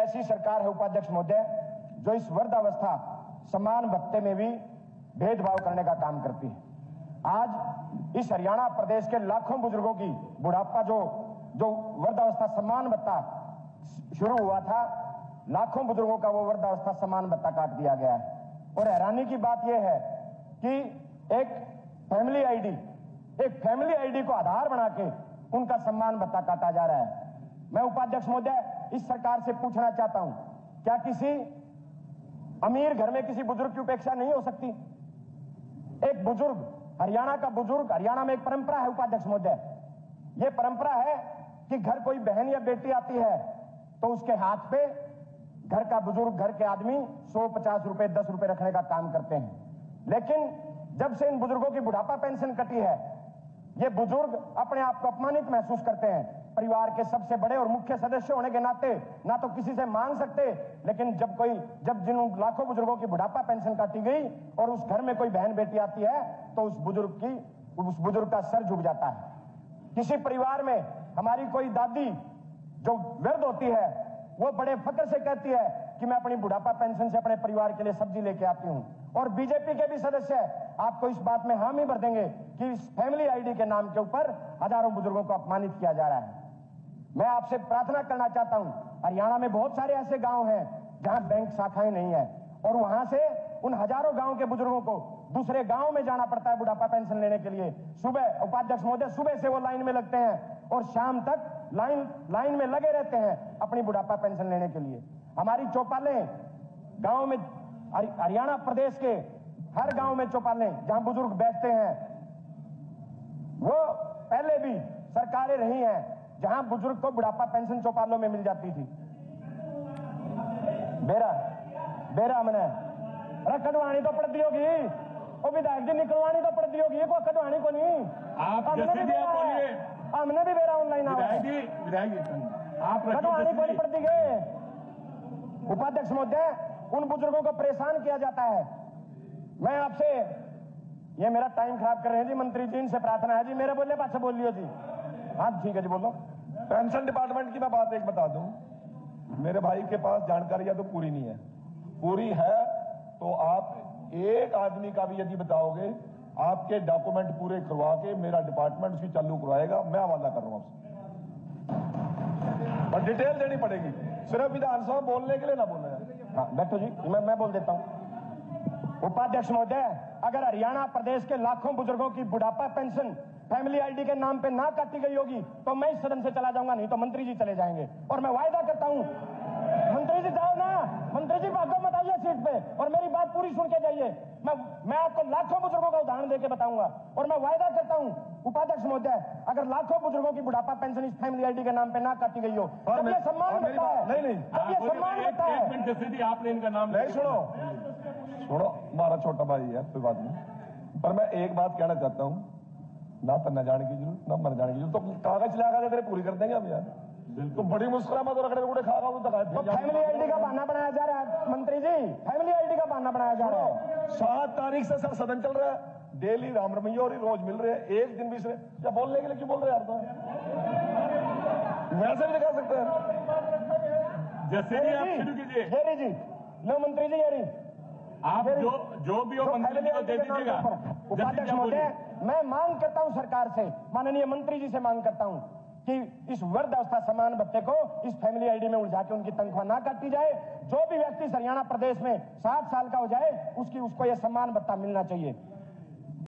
ऐसी सरकार है उपाध्यक्ष महोदय जो इस वृद्धावस्था सम्मान भत्ते में भी भेदभाव करने का काम करती है। आज इस हरियाणा प्रदेश के लाखों बुजुर्गों की बुढ़ापा जो वृद्धावस्था सम्मान भत्ता शुरू हुआ था, लाखों बुजुर्गों का वो वृद्धावस्था सम्मान भत्ता काट दिया गया है। और हैरानी की बात यह है कि एक फैमिली आईडी को आधार बना के उनका सम्मान भत्ता काटा जा रहा है। मैं उपाध्यक्ष महोदय इस सरकार से पूछना चाहता हूं, क्या किसी अमीर घर में किसी बुजुर्ग की उपेक्षा नहीं हो सकती? एक बुजुर्ग, हरियाणा में एक परंपरा है उपाध्यक्ष महोदय, यह परंपरा है कि घर कोई बहन या बेटी आती है तो उसके हाथ पे घर का बुजुर्ग, घर के आदमी 150 रुपए 10 रुपए रखने का काम करते हैं। लेकिन जब से इन बुजुर्गों की बुढ़ापा पेंशन कटी है, ये बुजुर्ग अपने आप को अपमानित महसूस करते हैं। परिवार के सबसे बड़े और मुख्य सदस्य होने के नाते ना तो किसी से मांग सकते, लेकिन जब जिन लाखों बुजुर्गों की बुढ़ापा पेंशन काटी गई और उस घर में कोई बहन बेटी आती है तो उस बुजुर्ग का सर झुक जाता है। किसी परिवार में हमारी कोई दादी जो वृद्ध होती है, वो बड़े फक्र से कहती है कि मैं अपनी बुढ़ापा पेंशन से अपने परिवार के लिए सब्जी लेके आती हूं। और बीजेपी के भी सदस्य आपको इस बात में हामी भर देंगे कि इस फैमिली आईडी के नाम के ऊपर हजारों बुजुर्गों को अपमानित किया जा रहा है। मैं आपसे प्रार्थना करना चाहता हूं, हरियाणा में बहुत सारे ऐसे गांव हैं जहां बैंक शाखाएं नहीं है और वहां से उन हजारों गांव के बुजुर्गों को दूसरे गांव में जाना पड़ता है बुढ़ापा पेंशन लेने के लिए। सुबह, उपाध्यक्ष महोदय, सुबह से वो लाइन में लगते हैं और शाम तक लाइन में लगे रहते हैं अपनी बुढ़ापा पेंशन लेने के लिए। हमारी चौपालें गांव में, हरियाणा प्रदेश के हर गांव में चौपालें जहां बुजुर्ग बैठते हैं, वो पहले भी सरकारें रही हैं जहां बुजुर्ग को बुढ़ापा पेंशन चौपालों में मिल जाती थी। बेरा मैंने कटवानी तो पड़ती होगी, वो विधायक जी निकलवानी तो पड़ती होगी, को कटवानी को नहीं। हमने भी बेरा ऑनलाइन आप कटवानी को नहीं पड़ती गए। उपाध्यक्ष महोदय, उन बुजुर्गों को परेशान किया जाता है। मैं आपसे, ये मेरा टाइम खराब कर रहे हैं जी मंत्री जी, इनसे प्रार्थना है जी, मेरे बोलने पास से बोल लियो जी। हाँ ठीक है जी, बोलो। पेंशन डिपार्टमेंट की मैं बात एक बता दूं, मेरे भाई के पास जानकारियां तो पूरी नहीं है, पूरी है तो आप एक आदमी का भी यदि बताओगे, आपके डॉक्यूमेंट पूरे करवा के मेरा डिपार्टमेंट उसकी चालू करवाएगा। मैं हवाला कर रहा हूं आपसे, पर डिटेल देनी पड़ेगी, सिर्फ विधानसभा बोलने के लिए ना बोलना है। हाँ बैठो जी, मैं बोल देता हूं। उपाध्यक्ष महोदय, अगर हरियाणा प्रदेश के लाखों बुजुर्गों की बुढ़ापा पेंशन फैमिली आईडी के नाम पे ना काटी गई होगी तो मैं इस सदन से चला जाऊंगा, नहीं तो मंत्री जी चले जाएंगे। और मैं वायदा करता हूं, मंत्री जी जाओ ना, मंत्री जी भागो मत आइए सीट पे और मेरी बात पूरी सुन के जाइए। मैं आपको लाखों बुजुर्गों का उदाहरण देके बताऊंगा और मैं वायदा करता हूं उपाध्यक्ष महोदय, अगर लाखों बुजुर्गों की बुढ़ापा पेंशन इस फैमिली आईडी के नाम पे ना काटी गई हो तब ये सम्मान बनता है। नहीं, तब ये सम्मान बनता है। आपने इनका नाम नहीं, सुनो, हमारा छोटा भाई है, कोई बात नहीं, पर मैं एक बात कहना चाहता हूं, ना तन्ना जाने की जरूरत, ना मर जाने की जरूरत, तो कागज लगा तेरे पूरी कर देंगे हम यार। तो बड़ी मुस्कुरा मत रखने को खागा तो फैमिली आईडी का बहाना बनाया जा रहा है मंत्री जी, फैमिली आईडी का बहाना बनाया जा रहा है। 7 तारीख से सर सदन चल रहा है, डेली राम रमैया और रोज मिल रहे हैं, एक दिन भी से क्या बोलने के लिए क्यों बोल रहे हैं यार? तो वैसे भी दिखा सकते हैं, जैसे भी आप शुरू कीजिए जी। लो मंत्री जी, यारी आप जो भी हो मंत्री जी को दे दीजिएगा। उपाध्यक्ष महोदय, मैं मांग करता हूं सरकार से, माननीय मंत्री जी से मांग करता हूं कि इस वृद्धावस्था सम्मान भत्ते को इस फैमिली आईडी में उलझा के उनकी तनख्वाह ना काटी जाए। जो भी व्यक्ति हरियाणा प्रदेश में 60 साल का हो जाए उसको यह सम्मान भत्ता मिलना चाहिए।